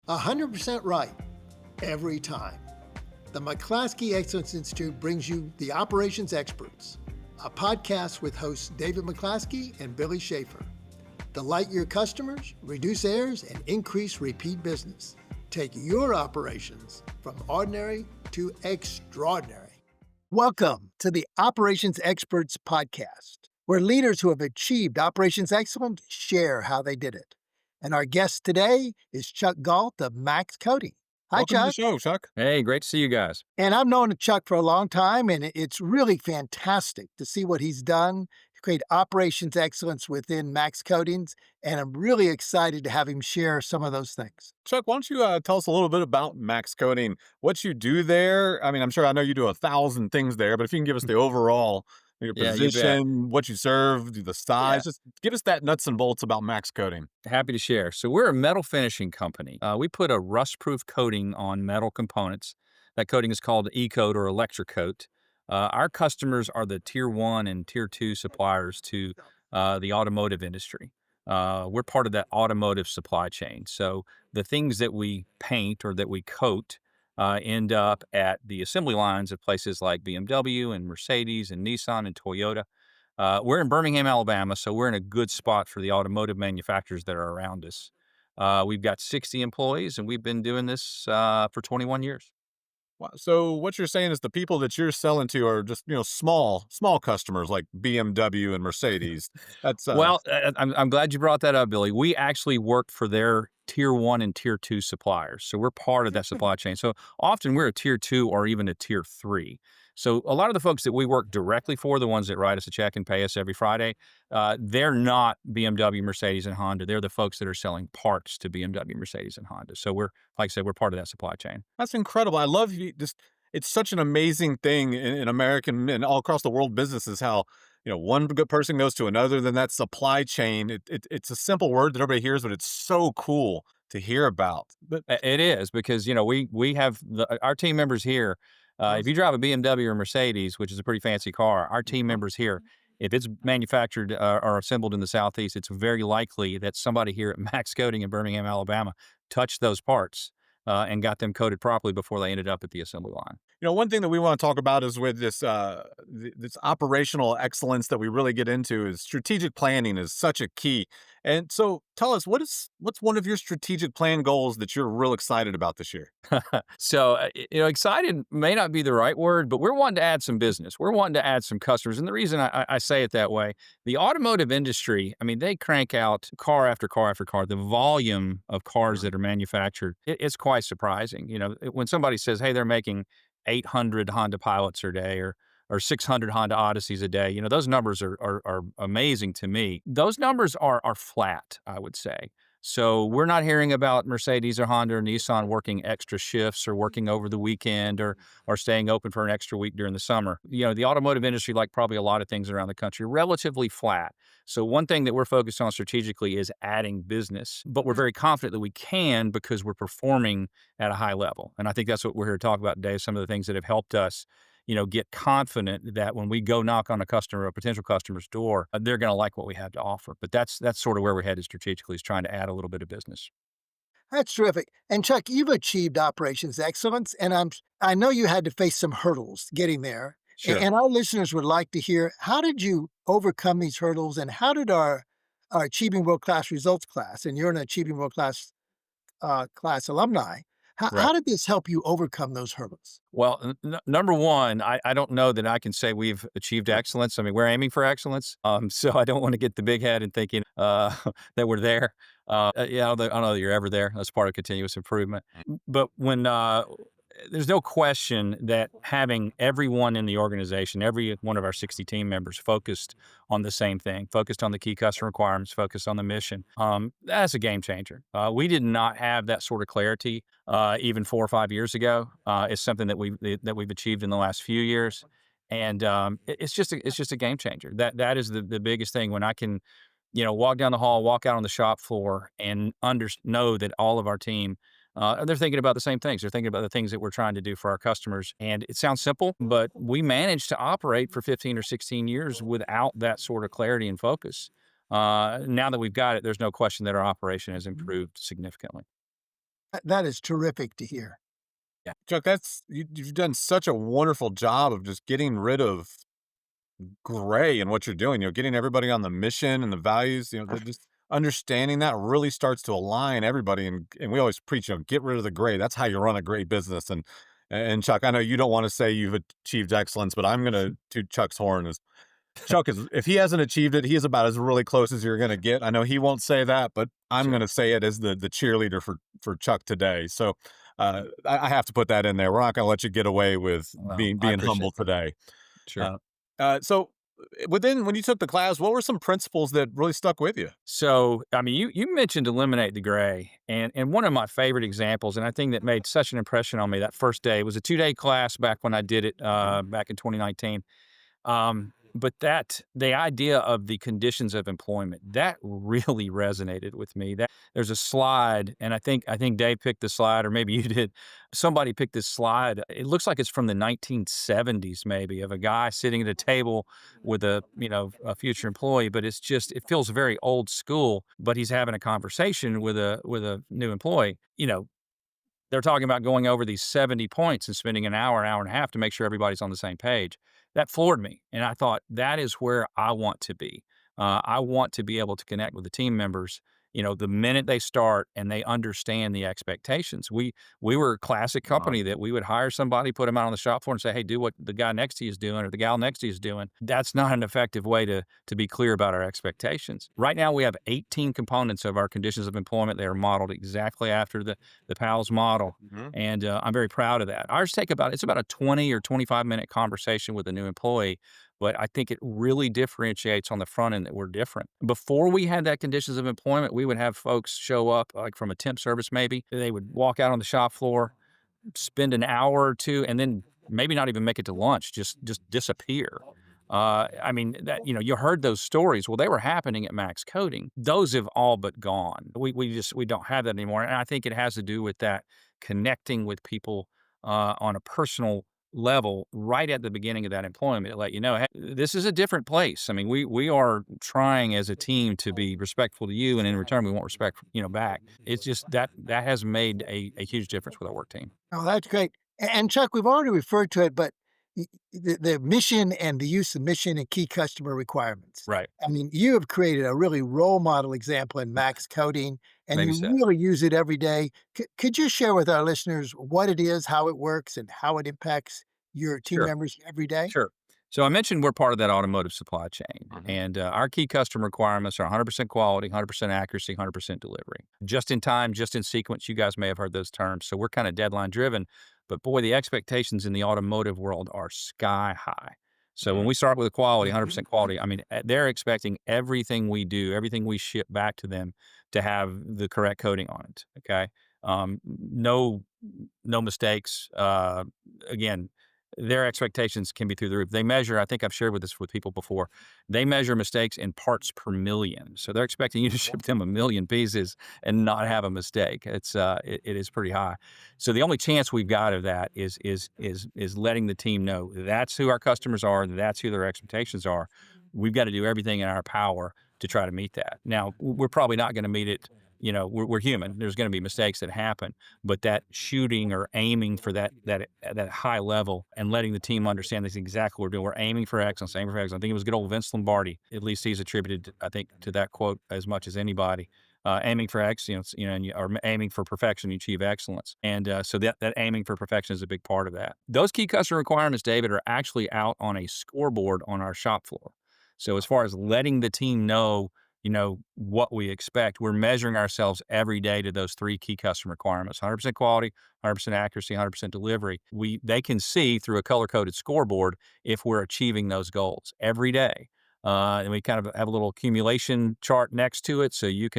100% right, every time. The McClaskey Excellence Institute brings you The Operations Experts, a podcast with hosts David McClaskey and Billy Schaefer. Delight your customers, reduce errors, and increase repeat business. Take your operations from ordinary to extraordinary. Welcome to the Operations Experts podcast, where leaders who have achieved operations excellence share how they did it. And our guest today is Chuck Gault of Max Coating. Hi, Welcome to the Chuck. show, Chuck. Hey, great to see you guys. And I've known Chuck for a long time, and it's really fantastic to see what he's done to create operations excellence within Max Coatings. And I'm really excited to have him share some of those things. Chuck, why don't you tell us a little bit about Max Coating, what you do there? I mean, I know you do 1,000 things there, but if you can give us the overall, your Yeah, you bet. position, what you serve, the Yeah, size, just give us that nuts and bolts about Max Coating. happy to share. So we're a metal finishing company. We put a rust-proof coating on metal components. That coating is called E-coat or electrocoat. Our customers are the tier 1 and tier 2 suppliers to the automotive industry. We're part of that automotive supply chain. So the things that we paint or that we coat end up at the assembly lines of places like BMW and Mercedes and Nissan and Toyota. We're in Birmingham, Alabama, so we're in a good spot for the automotive manufacturers that are around us. We've got 60 employees, and we've been doing this for 21 years. Wow. So what you're saying is the people that you're selling to are just, small customers like BMW and Mercedes. That's Well, I'm glad you brought that up, Billy. We actually work for their tier 1 and tier 2 suppliers. So we're part of that supply chain. So often we're a tier 2 or even a tier 3. So a lot of the folks that we work directly for, the ones that write us a check and pay us every Friday, they're not BMW, Mercedes, and Honda. They're the folks that are selling parts to BMW, Mercedes, and Honda. So we're, like I said, we're part of that supply chain. That's incredible. I love you. Just it's such an amazing thing in American and all across the world businesses how one good person goes to another. Then that supply chain. It's a simple word that everybody hears, but it's so cool to hear about. But It is because we have our team members here. If you drive a BMW or Mercedes, which is a pretty fancy car, our team members here, if it's manufactured or assembled in the Southeast, it's very likely that somebody here at Max Coating in Birmingham, Alabama, touched those parts and got them coated properly before they ended up at the assembly line. one thing that we want to talk about is with this operational excellence that we really get into is strategic planning is such a key. And so, tell us what's one of your strategic plan goals that you're real excited about this year? So, excited may not be the right word, but we're wanting to add some business. We're wanting to add some customers. And the reason I say it that way, the automotive industry, I mean, they crank out car after car after car. The volume of cars that are manufactured, it's quite surprising. When somebody says, hey, they're making 800 Honda Pilots a day or 600 Honda Odysseys a day, those numbers are amazing to me. Those numbers are flat, I would say. So we're not hearing about Mercedes or Honda or Nissan working extra shifts or working over the weekend or staying open for an extra week during the summer. The automotive industry, like probably a lot of things around the country, relatively flat. So one thing that we're focused on strategically is adding business, but we're very confident that we can because we're performing at a high level. And I think that's what we're here to talk about today, some of the things that have helped us get confident that when we go knock on a potential customer's door, they're going to like what we have to offer. But that's sort of where we're headed strategically, is trying to add a little bit of business. That's terrific. And Chuck, you've achieved operations excellence, and I know you had to face some hurdles getting there. Sure. And our listeners would like to hear, how did you overcome these hurdles, and how did our Achieving World Class Results class, and you're an Achieving World Class class alumni, Right. how did this help you overcome those hurdles? Well, number one, I don't know that I can say we've achieved excellence. I mean, we're aiming for excellence. So I don't want to get the big head and thinking that we're there. Yeah, I don't know that you're ever there. That's part of continuous improvement. But when there's no question that having everyone in the organization, every one of our 60 team members focused on the same thing, focused on the key customer requirements, focused on the mission, that's a game changer. We did not have that sort of clarity even 4 or 5 years ago. It's something that we've achieved in the last few years, and it's just a game changer. That is the biggest thing. When I can, walk down the hall, walk out on the shop floor, and know that all of our team, they're thinking about the same things. They're thinking about the things that we're trying to do for our customers. And it sounds simple, but we managed to operate for 15 or 16 years without that sort of clarity and focus. Now that we've got it, there's no question that our operation has improved significantly. That is terrific to hear. Yeah, Chuck, you've done such a wonderful job of just getting rid of gray in what you're doing. Getting everybody on the mission and the values. Just understanding that really starts to align everybody. And we always preach, get rid of the gray. That's how you run a great business. And Chuck, I know you don't want to say you've achieved excellence, but I'm going to toot Chuck's horn. Chuck is, if he hasn't achieved it, he is about as really close as you're going to get. I know he won't say that, but I'm Sure. going to say it as the cheerleader for Chuck today. So I have to put that in there. We're not going to let you get away with Well, I being appreciate humble that. today. Sure. Uh, so within when you took the class, what were some principles that really stuck with you? So, I mean, you mentioned eliminate the gray, and one of my favorite examples, and I think that made such an impression on me that first day. It was a 2-day class back when I did it back in 2019. But the idea of the conditions of employment, that really resonated with me. That there's a slide, and I think Dave picked the slide, or maybe you did. Somebody picked this slide. It looks like it's from the 1970s, maybe, of a guy sitting at a table with a future employee. But it feels very old school. But he's having a conversation with a new employee. They're talking about going over these 70 points and spending an hour and a half to make sure everybody's on the same page. That floored me. And I thought, that is where I want to be. I want to be able to connect with the team members, the minute they start and they understand the expectations. We were a classic company that we would hire somebody, put them out on the shop floor and say, hey, do what the guy next to you is doing or the gal next to you is doing. That's not an effective way to be clear about our expectations. Right now, we have 18 components of our conditions of employment. They are modeled exactly after the PALS model. Mhm. And I'm very proud of that. Ours it's about a 20 or 25-minute conversation with a new employee, but I think it really differentiates on the front end that we're different. Before we had that conditions of employment, we would have folks show up, like from a temp service maybe. They would walk out on the shop floor, spend an hour or two, and then maybe not even make it to lunch, just disappear. I mean, you heard those stories. Well, they were happening at Max Coding. Those have all but gone. We don't have that anymore, and I think it has to do with that connecting with people on a personal level right at the beginning of that employment to let you know, hey, this is a different place. I mean, we are trying as a team to be respectful to you, and in return, we want respect, back. It's just that has made a huge difference with our work team. Oh, that's great. And Chuck, we've already referred to it, but the mission and the use of mission and key customer requirements. Right. I mean, you have created a really role model example in Max Coding, and Maybe you so. really use it every day. Could you share with our listeners what it is, how it works, and how it impacts your team Sure. members every day? Sure. So I mentioned we're part of that automotive supply chain, Mhm. and our key customer requirements are 100% quality, 100% accuracy, 100% delivery. Just in time, just in sequence. You guys may have heard those terms. So we're kind of deadline driven, but boy, the expectations in the automotive world are sky high. So when Mhm. we start with a quality, Mhm. 100% quality, I mean, they're expecting everything we do, everything we ship back to them to have the correct coding on it. Okay. No, no mistakes. Again, their expectations can be through the roof. They measure, I think I've shared with this with people before, they measure mistakes in parts per million. So they're expecting you to ship them a million pieces and not have a mistake. It is pretty high. So the only chance we've got of that is letting the team know that's who our customers are, that's who their expectations are. We've got to do everything in our power to try to meet that. Now, we're probably not going to meet it. We're human. There's going to be mistakes that happen, but that shooting or aiming for that high level and letting the team understand that's exactly what we're doing. We're aiming for excellence, aiming for excellence. I think it was good old Vince Lombardi. At least he's attributed, I think, to that quote as much as anybody. Aiming for excellence, or aiming for perfection, you achieve excellence. And so that aiming for perfection is a big part of that. Those key customer requirements, David, are actually out on a scoreboard on our shop floor. So as far as letting the team know what we expect. We're measuring ourselves every day to those three key customer requirements: 100% quality, 100% accuracy, 100% delivery. They can see through a color-coded scoreboard if we're achieving those goals every day. And we kind of have a little accumulation chart next to it, so you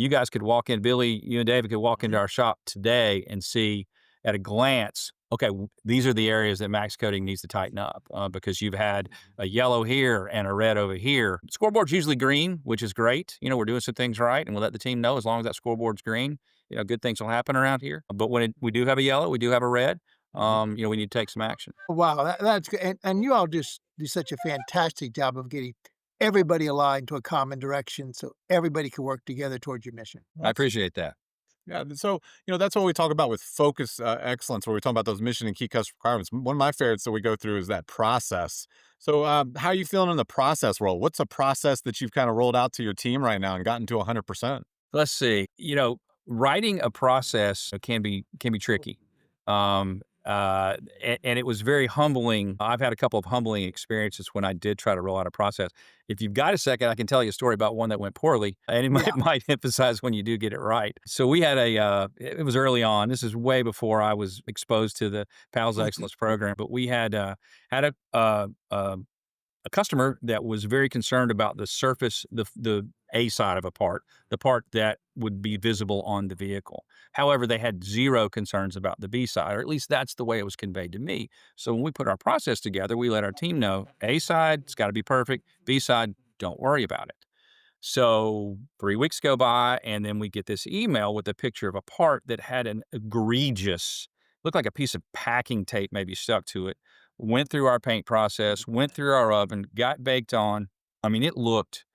guys could walk in, Billy, you and David could walk into our shop today and see at a glance, okay, these are the areas that Max Coding needs to tighten up because you've had a yellow here and a red over here. Scoreboard's usually green, which is great. We're doing some things right, and we'll let the team know as long as that scoreboard's green, good things will happen around here. But when we do have a yellow, we do have a red. We need to take some action. Wow, that's good. And you all just do such a fantastic job of getting everybody aligned to a common direction so everybody can work together towards your mission. I That's appreciate that. Yeah, so that's what we talk about with focus excellence, where we talk about those mission and key customer requirements. One of my favorites that we go through is that process. So, how are you feeling in the process world? What's a process that you've kind of rolled out to your team right now and gotten to 100%? Let's see. Writing a process can be tricky. And it was very humbling. I've had a couple of humbling experiences when I did try to roll out a process. If you've got a second, I can tell you a story about one that went poorly, and it Yeah. might emphasize when you do get it right. So we had it was early on. This is way before I was exposed to the PALS Mhm. Excellence program, but we had a customer that was very concerned about the surface, the A side of a part, the part that would be visible on the vehicle. However, they had zero concerns about the B side, or at least that's the way it was conveyed to me. So when we put our process together, we let our team know A side, it's got to be perfect. B side, don't worry about it. So 3 weeks go by, and then we get this email with a picture of a part that had an egregious, looked like a piece of packing tape maybe stuck to it. Went through our paint process, went through our oven, got baked on. I mean, it looked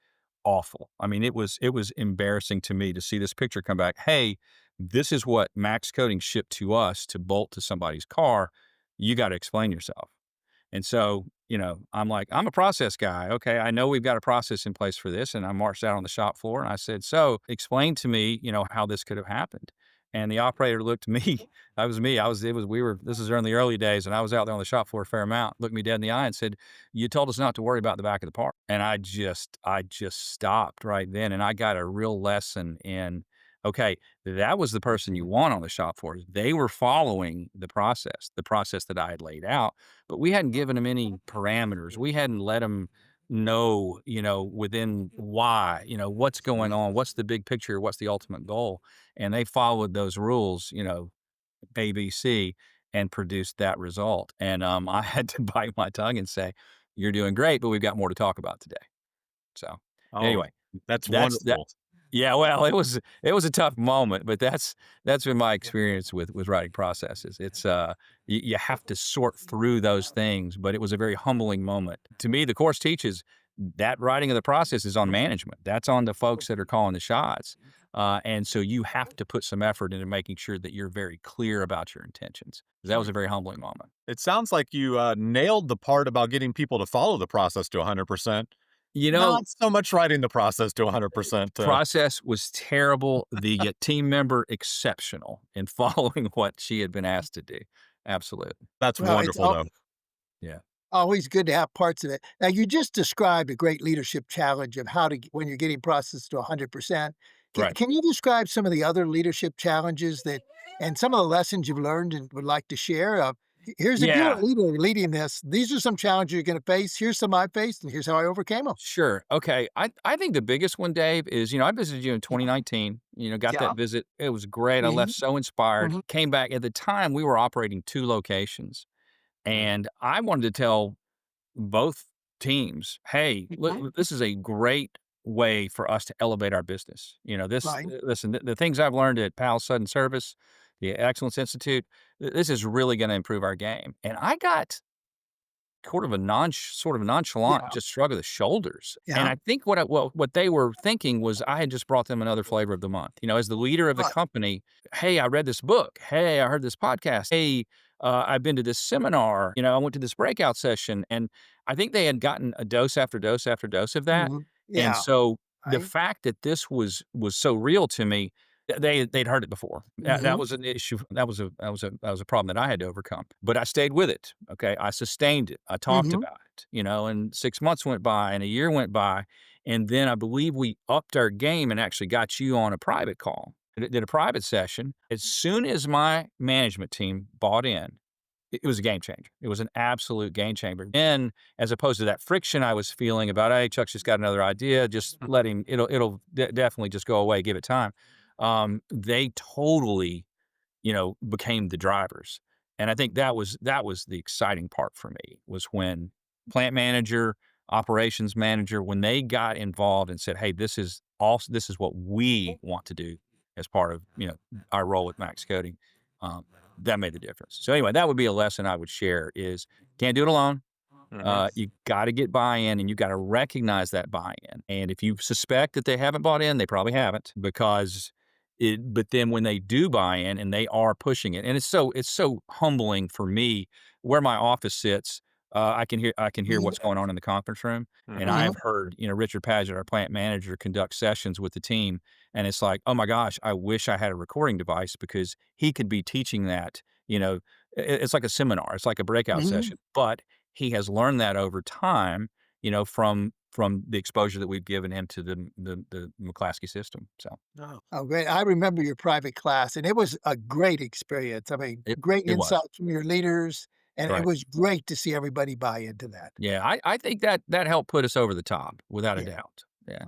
awful. I mean, it was embarrassing to me to see this picture come back. Hey, this is what Max Coating shipped to us to bolt to somebody's car. You got to explain yourself. And so, I'm like, I'm a process guy. Okay. I know we've got a process in place for this. And I marched out on the shop floor and I said, so explain to me, how this could have happened. And the operator looked at me. That was me. This is in the early days and I was out there on the shop floor a fair amount, looked me dead in the eye and said, you told us not to worry about the back of the part. And I just stopped right then. And I got a real lesson in, okay, that was the person you want on the shop floor. They were following the process that I had laid out, but we hadn't given them any parameters. We hadn't let them know, within why, what's going on, what's the big picture, what's the ultimate goal. And they followed those rules, ABC, and produced that result. And I had to bite my tongue and say, you're doing great, but we've got more to talk about today. So Oh, anyway, that's that's that. wonderful. Yeah, well, it was a tough moment, but that's been my experience with writing processes. It's you have to sort through those things, but it was a very humbling moment. To me, the course teaches that writing of the process is on management. That's on the folks that are calling the shots. And so you have to put some effort into making sure that you're very clear about your intentions. That was a very humbling moment. It sounds like you nailed the part about getting people to follow the process to 100%. You know, Not so much writing the process to 100%. process was terrible. The team member exceptional in following what she had been asked to do. Absolutely. That's Well, it's wonderful, though. Yeah. always good to have parts of it. Now, you just described a great leadership challenge of how to, when you're getting processed to 100%. Right. Can you describe some of the other leadership challenges that, and some of the lessons you've learned and would like to share? Here's if you're a Yeah. leader leading this, these are some challenges you're going to face. Here's some I faced, and here's how I overcame them. Sure. Okay. I think the biggest one, Dave, is, I visited you in 2019, got Yeah. that visit. It was great. I Hmm. left so inspired. Hmm. Came back. At the time, we were operating two locations. And I wanted to tell both teams, hey, look, this is a great way for us to elevate our business. Right. Listen, the things I've learned at PAL Sudden Service, the Excellence Institute, this is really going to improve our game. And I got sort of nonchalant, Yeah. just shrug of the shoulders. And Yeah. I think what they were thinking was I had just brought them another flavor of the month. As the leader of the Right. company, hey, I read this book. Hey, I heard this podcast. Hey, I've been to this seminar. I went to this breakout session, and I think they had gotten a dose after dose after dose of that. Hmm. And Yeah. so the Right. fact that this was so real to me, they'd heard it before. That Hmm. was an issue. That was a problem that I had to overcome. But I stayed with it. Okay, I sustained it. I talked Hmm. about it. And 6 months went by, and a year went by, and then I believe we upped our game and actually got you on a private call. Did a private session. As soon as my management team bought in, it was a game changer. It was an absolute game changer. And as opposed to that friction I was feeling about, hey, Chuck's just got another idea, just let him, it'll definitely just go away, give it time. They totally, became the drivers. And I think that was the exciting part for me was when plant manager, operations manager, when they got involved and said, hey, this is what we want to do as part of, our role with Max Coding. Um, that made the difference. So anyway, that would be a lesson I would share is can't do it alone. Mhm. You got to get buy-in and you got to recognize that buy-in. And if you suspect that they haven't bought in, they probably haven't because But then when they do buy in and they are pushing it, and it's so humbling for me where my office sits. I can hear Mhm. what's going on in the conference room, and Mhm. Mhm. I've heard Richard Paget, our plant manager, conduct sessions with the team, and it's like, oh my gosh, I wish I had a recording device because he could be teaching that. It's like a seminar, it's like a breakout Mhm. session, but he has learned that over time, from the exposure that we've given him to the McClaskey system. So. Oh. Oh, great. I remember your private class, and it was a great experience. I mean, It great it was, insights from your leaders, and it right. was great to see everybody buy into that. Yeah, I think that helped put us over the top without a Yeah. doubt. Yeah.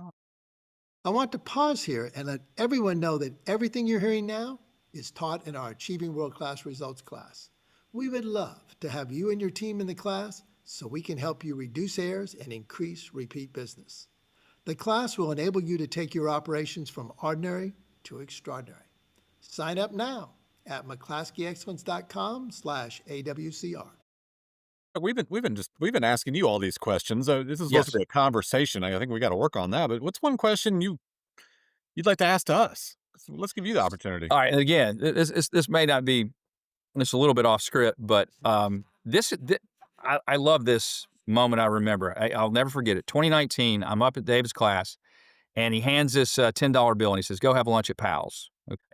I want to pause here and let everyone know that everything you're hearing now is taught in our Achieving World Class Results class. We would love to have you and your team in the class so we can help you reduce errors and increase repeat business. The class will enable you to take your operations from ordinary to extraordinary. Sign up now at mcclaskeyexcellence.com/AWCR. We've been asking you all these questions. This is supposed to Yes. be a conversation. I think we got to work on that. But what's one question you'd like to ask to us? Let's give you the opportunity. All right, and again, this may not be this a little bit off script, but, I love this moment. I remember. I'll never forget it. 2019, I'm up at David's class, and he hands this, $10 bill, and he says, "Go have lunch at Pal's."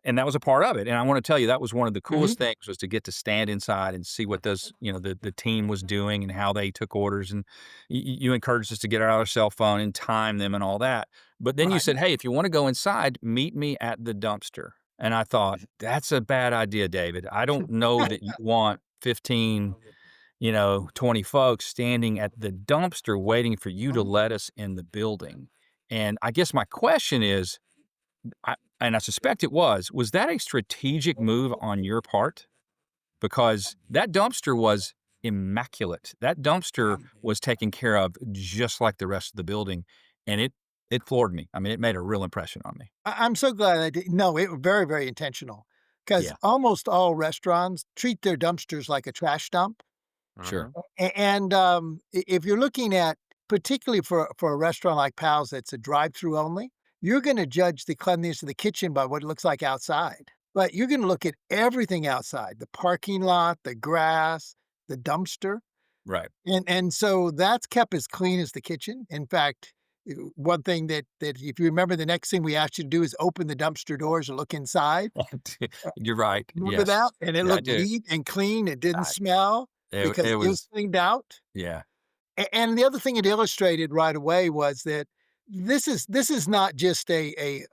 And that was a part of it, and I wanna tell you that was one of the Mhm. coolest things was to get to stand inside and see what the team was doing and how they took orders, and you encouraged us to get out our cell phone and time them and all that. But then you Right. said, "Hey, if you wanna go inside, meet me at the dumpster." And I thought, "That's a bad idea, David. I don't know that you want 15, 20 folks standing at the dumpster waiting for you to let us in the building." And I guess my question is, and I suspect it was that a strategic move on your part? Because that dumpster was immaculate. That dumpster was taken care of just like the rest of the building, and it floored me. I mean, it made a real impression on me. I'm so glad I did. No, it was very, very intentional because Yeah, almost all restaurants treat their dumpsters like a trash dump. sure. Uh-huh. And if you're looking at, particularly for a restaurant like Pal's that's a drive-through only, you're going to judge the cleanliness of the kitchen by what it looks like outside. But you're going to look at everything outside: the parking lot, the grass, the dumpster. Right. And so that's kept as clean as the kitchen. In fact, one thing that if you remember, the next thing we asked you to do is open the dumpster doors and look inside. You're right. Remember Yes. that? And it Yeah, I looked do. neat and clean. It didn't I smell because it it was was cleaned out. yeah. And the other thing it illustrated right away was that this is not just a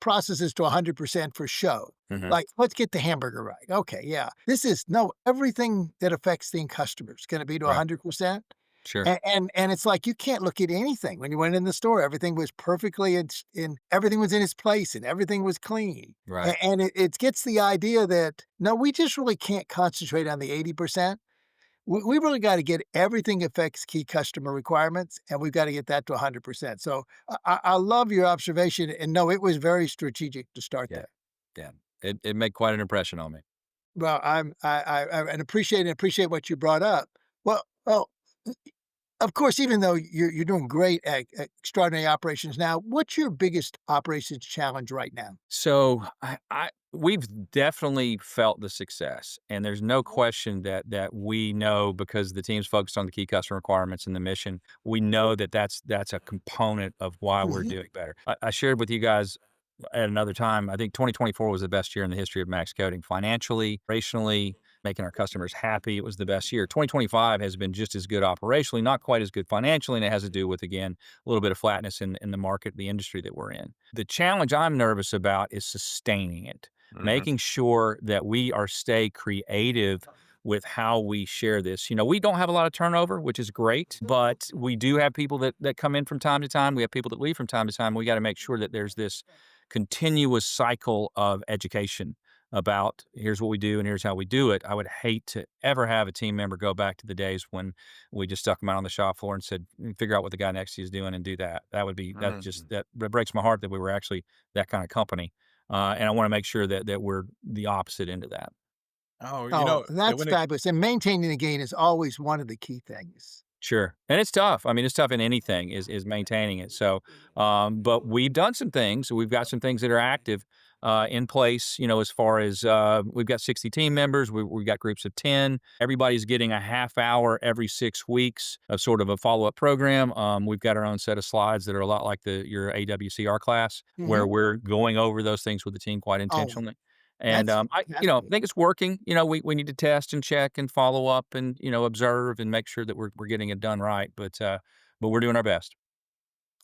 processes to 100% for show. Mhm. Like, let's get the hamburger right. Okay, yeah. This is no, everything that affects the end customer is going to be to Right. 100%. Sure. And it's like you can't look at anything. When you went in the store, everything was perfectly in everything was in its place and everything was clean. Right. And it gets the idea that no, we just really can't concentrate on the 80%. We really got to get everything affects key customer requirements, and we've got to get that to 100%. So I love your observation, and no, it was very strategic to start Yeah. there. Yeah. It made quite an impression on me. Well, I and appreciate what you brought up. Well, of course, even though you're doing great at extraordinary operations now, what's your biggest operations challenge right now? So we've definitely felt the success, and there's no question that we know because the team's focused on the key customer requirements and the mission. We know that that's a component of why we're Mhm. doing better. I shared with you guys at another time. I think 2024 was the best year in the history of Max Coding, financially, operationally, making our customers happy. It was the best year. 2025 has been just as good operationally, not quite as good financially, and it has to do with again a little bit of flatness in the market, the industry that we're in. The challenge I'm nervous about is sustaining it, Mhm. making sure that we are stay creative with how we share this. We don't have a lot of turnover, which is great, but we do have people that come in from time to time. We have people that leave from time to time. We got to make sure that there's this continuous cycle of education about here's what we do and here's how we do it. I would hate to ever have a team member go back to the days when we just stuck them out on the shop floor and said, figure out what the guy next to you is doing and do that. Mhm. That breaks my heart that we were actually that kind of company. And I want to make sure that we're the opposite end of that. Oh, Oh, that's when it fabulous. And maintaining the gain is always one of the key things. Sure. And it's tough. I mean, it's tough in anything is maintaining it. So, but we've done some things. We've got some things that are active in place, as far as we've got 60 team members. We've got groups of 10. Everybody's getting a half hour every 6 weeks of sort of a follow up program. We've got our own set of slides that are a lot like your AWCR class, where Hmm. we're going over those things with the team quite Oh, intentionally. And that's I fantastic. think it's working. We need to test and check and follow up and observe and make sure that we're getting it done right. But we're doing our best.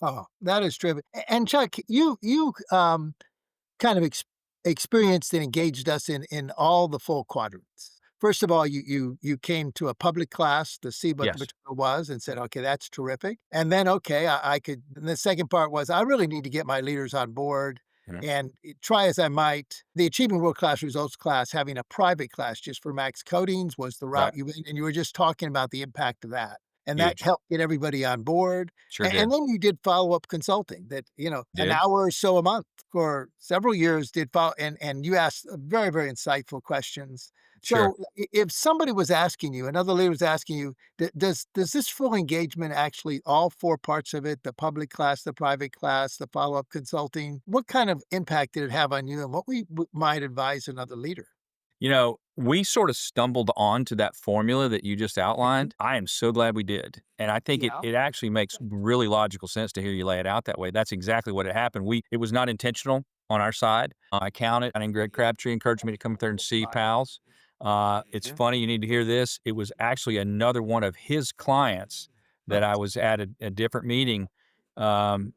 Oh, that is terrific. And Chuck, you kind of experienced and engaged us in all the full quadrants. First of all, you came to a public class to see what the Yes. material was and said, okay, that's terrific. And then, okay, I could. And the second part was, I really need to get my leaders on board. Mhm. And try as I might, the Achieving World Class Results class, having a private class just for max coatings was the Right. route you went. And you were just talking about the impact of that. And that Huge. helped get everybody on board. Sure And did. then you did follow-up consulting that, an Did. hour or so a month for several years did follow and you asked very, very insightful questions. Sure. So if somebody was asking you, another leader was asking you, does this full engagement actually all four parts of it, the public class, the private class, the follow-up consulting, what kind of impact did it have on you and what we might advise another leader? We sort of stumbled onto that formula that you just Mhm. outlined. I am so glad we did. And I think it Yeah. it actually makes really logical sense to hear you lay it out that way. That's exactly what had happened. It was not intentional on our side. I counted. I named Greg Crabtree encouraged me to come up there and see pals. It's funny, you need to hear this. It was actually another one of his clients that I was at a different meeting. And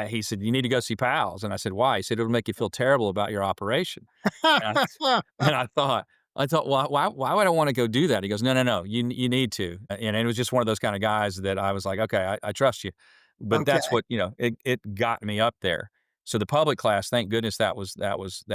he said, "You need to go see pals." And I said, "Why?" He said, "It'll make you feel terrible about your operation." And I and I thought, why would I wanna go do that? He goes, "No, no, no, you need to." And it was just one of those kinda guys that I was like, "Okay, I trust you." But Okay. that's what, it got me up there. So the public class, thank goodness that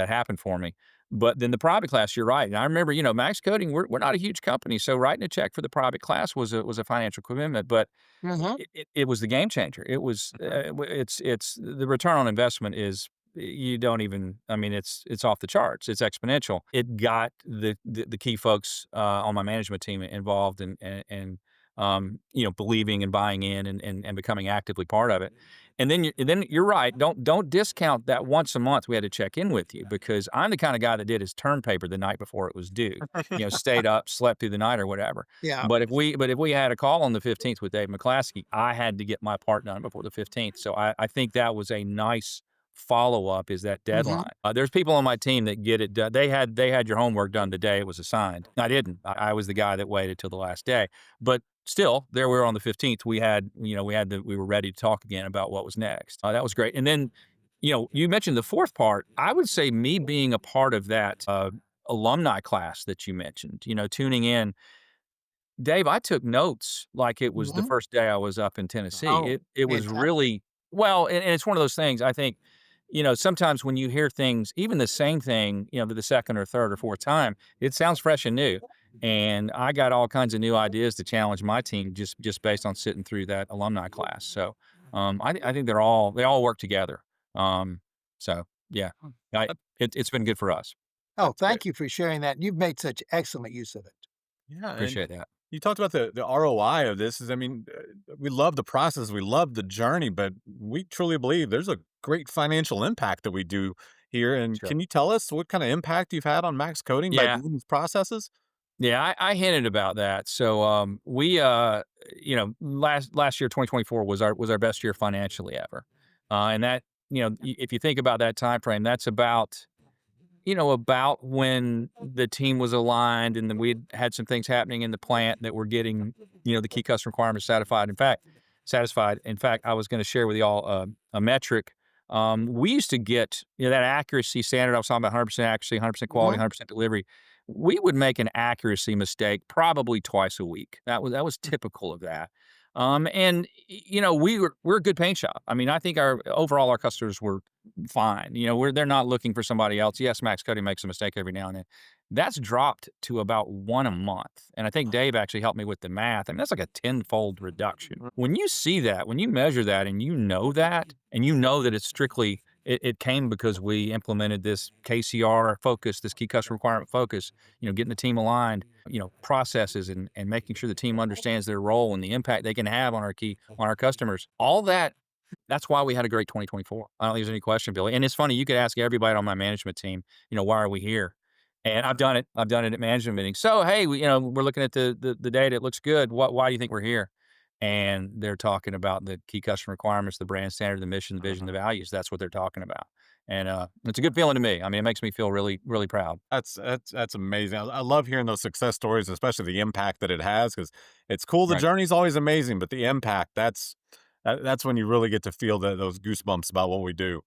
happened for me. But then the private class, you're right. And I remember, Max Coding, we're not a huge company, so writing a check for the private class was a financial commitment, but Mhm. it was the game changer. It was, it's the return on investment is you don't even. I mean, it's off the charts. It's exponential. It got the key folks on my management team involved and believing and buying in and becoming actively part of it. And then you're right. Don't discount that once a month we had to check in with you because I'm the kind of guy that did his term paper the night before it was due. Stayed up, slept through the night or whatever. Yeah. But if we had a call on the 15th with Dave McClaskey, I had to get my part done before the 15th. So I think that was a nice follow up is that Mhm. deadline. There's people on my team that get it done. They had your homework done the day it was assigned. I didn't. I was the guy that waited till the last day. But still, there we were on the 15th. We were ready to talk again about what was next. That was great. And then, you mentioned the fourth part. I would say me being a part of that alumni class that you mentioned, tuning in. Dave, I took notes like it was the Mhm. first day I was up in Tennessee. Oh, It was fantastic. really well, and it's one of those things. I think, sometimes when you hear things, even the same thing, the second or third or fourth time, it sounds fresh and new. And I got all kinds of new ideas to challenge my team just based on sitting through that alumni class. So I think they all work together. So yeah, I, it's been good for us. Oh, That's great. thank you for sharing that. You've made such excellent use of it. Yeah, and Appreciate that. you talked about the ROI of this. Is I mean, we love the process, we love the journey, but we truly believe there's a great financial impact that we do here. And Sure. can you tell us what kind of impact you've had on Max Coding by Yeah. doing these processes? Yeah, I hinted about that. So we last year 2024 was our best year financially ever. And that, if you think about that time frame, that's about when the team was aligned and then we had some things happening in the plant that were getting, the key customer requirements satisfied. In fact, I was going to share with y'all a metric. We used to get, that accuracy standard. I was talking about 100% accuracy, 100% quality, Mhm. 100% delivery. We would make an accuracy mistake probably twice a week. That was typical of that. And we're a good paint shop. I mean, I think our customers were fine. They're not looking for somebody else. Yes, Max Cuddy makes a mistake every now and then. That's dropped to about one a month. And I think Dave actually helped me with the math. I mean, that's like a tenfold reduction. When you see that, when you measure that and you know that it's strictly it came because we implemented this KCR focus, this key customer requirement focus, getting the team aligned, processes and making sure the team understands their role and the impact they can have on our customers. All that. That's why we had a great 2024. I don't think there's any question, Billy. And it's funny, you could ask everybody on my management team, why are we here? And I've done it. I've done it at management meetings. So, hey, we're looking at the data. It looks good. Why do you think we're here? And they're talking about the key customer requirements, the brand standard, the mission, the vision, the values. That's what they're talking about. And it's a good feeling to me. I mean, it makes me feel really, really proud. That's amazing. I love hearing those success stories, especially the impact that it has, because it's cool. The Right. journey's always amazing, but the impact, that's when you really get to feel those goosebumps about what we do.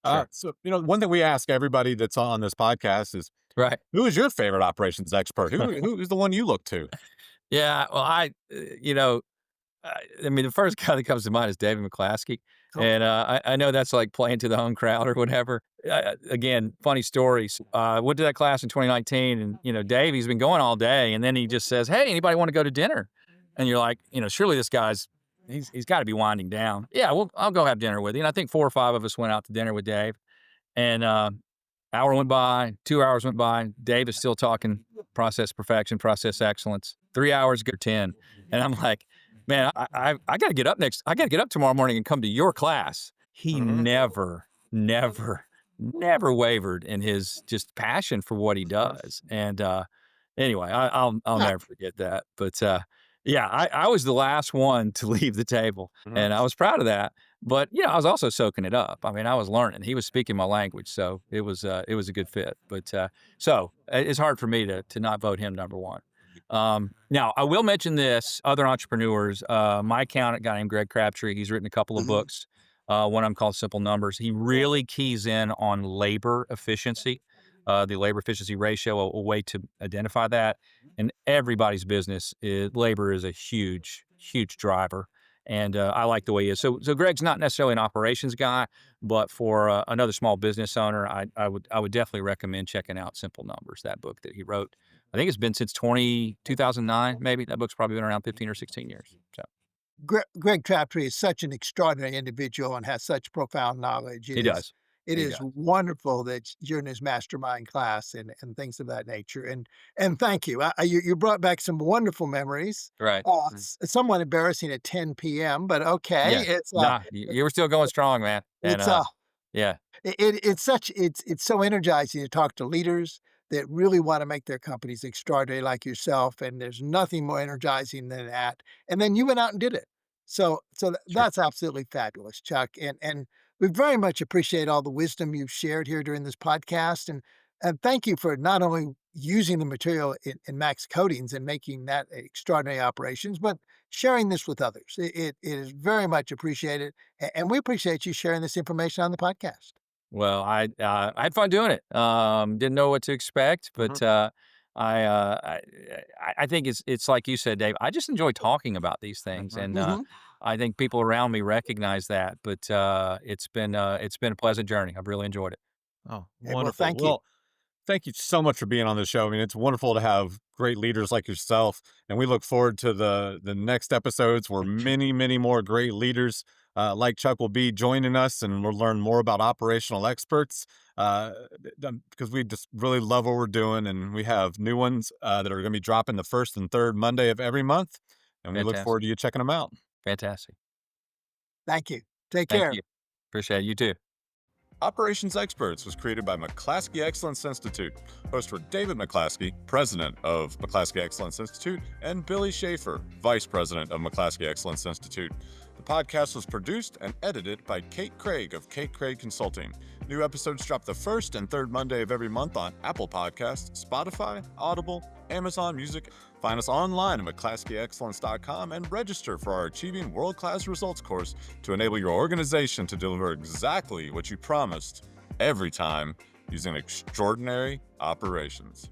Sure. So, one thing we ask everybody that's on this podcast is, Right. who is your favorite operations expert? Who's the one you look to? Yeah. Well, I mean, the first guy that comes to mind is David McClaskey. Oh. And I know that's like playing to the home crowd or whatever. Again, funny stories. Went to that class in 2019, and Dave, he's been going all day, and then he just says, "Hey, anybody want to go to dinner?" And you're like, surely this guy's he's got to be winding down. Yeah, well, I'll go have dinner with you. And I think 4 or 5 of us went out to dinner with Dave, and hour went by, 2 hours went by. Dave is still talking process perfection, process excellence. 3 hours go 10, and I'm like, man, I got to get up I got to get up tomorrow morning and come to your class. He never wavered in his just passion for what he does. And anyway, I'll never forget that. But yeah, I was the last one to leave the table, and I was proud of that. But I was also soaking it up. I mean, I was learning. He was speaking my language, so it was a good fit. But so it's hard for me to not vote him number one. Now, I will mention this, other entrepreneurs, my accountant, a guy named Greg Crabtree, he's written a couple of books. One of them called Simple Numbers. He really keys in on labor efficiency, the labor efficiency ratio, a way to identify that. And everybody's business, labor is a huge, huge driver. And I like the way he is. So Greg's not necessarily an operations guy, but for another small business owner, I would definitely recommend checking out Simple Numbers, that book that he wrote. I think it's been since 2009, maybe. That book's probably been around 15 or 16 years. So Greg Crabtree is such an extraordinary individual and has such profound knowledge. he does. It He is does. wonderful that you're in his mastermind class and things of that nature. And thank you. You brought back some wonderful memories. Right. It's somewhat embarrassing at 10 p.m., but okay. Yeah. Nah, you were still going strong, man. And It's yeah, it's so energizing to talk to leaders that really want to make their companies extraordinary like yourself, and there's nothing more energizing than that. And then you went out and did it. That's absolutely fabulous, Chuck. And we very much appreciate all the wisdom you've shared here during this podcast. And thank you for not only using the material in Max Coatings and making that extraordinary operations, but sharing this with others. It is very much appreciated. And we appreciate you sharing this information on the podcast. well, I had fun doing it. Didn't know what to expect, but I think it's like you said, Dave. I just enjoy talking about these things, and I think people around me recognize that. But it's been a pleasant journey. I've really enjoyed it. Oh, Well, wonderful. thank you. Well, thank you so much for being on the show. I mean, it's wonderful to have great leaders like yourself, and we look forward to the next episodes where many, many more great leaders like Chuck will be joining us, and we'll learn more about operational experts because we just really love what we're doing, and we have new ones that are going to be dropping the first and third Monday of every month, and we look Fantastic. forward to you checking them out. Fantastic. Thank you. Take Thank care. you. Appreciate it. You too. Operations Experts was created by McClaskey Excellence Institute. Hosts were David McClaskey, President of McClaskey Excellence Institute, and Billy Schaefer, Vice President of McClaskey Excellence Institute. The podcast was produced and edited by Kate Craig of Kate Craig Consulting. New episodes drop the first and third Monday of every month on Apple Podcasts, Spotify, Audible, Amazon Music. Find us online at McClaskeyExcellence.com and register for our Achieving World-Class Results course to enable your organization to deliver exactly what you promised every time using extraordinary operations.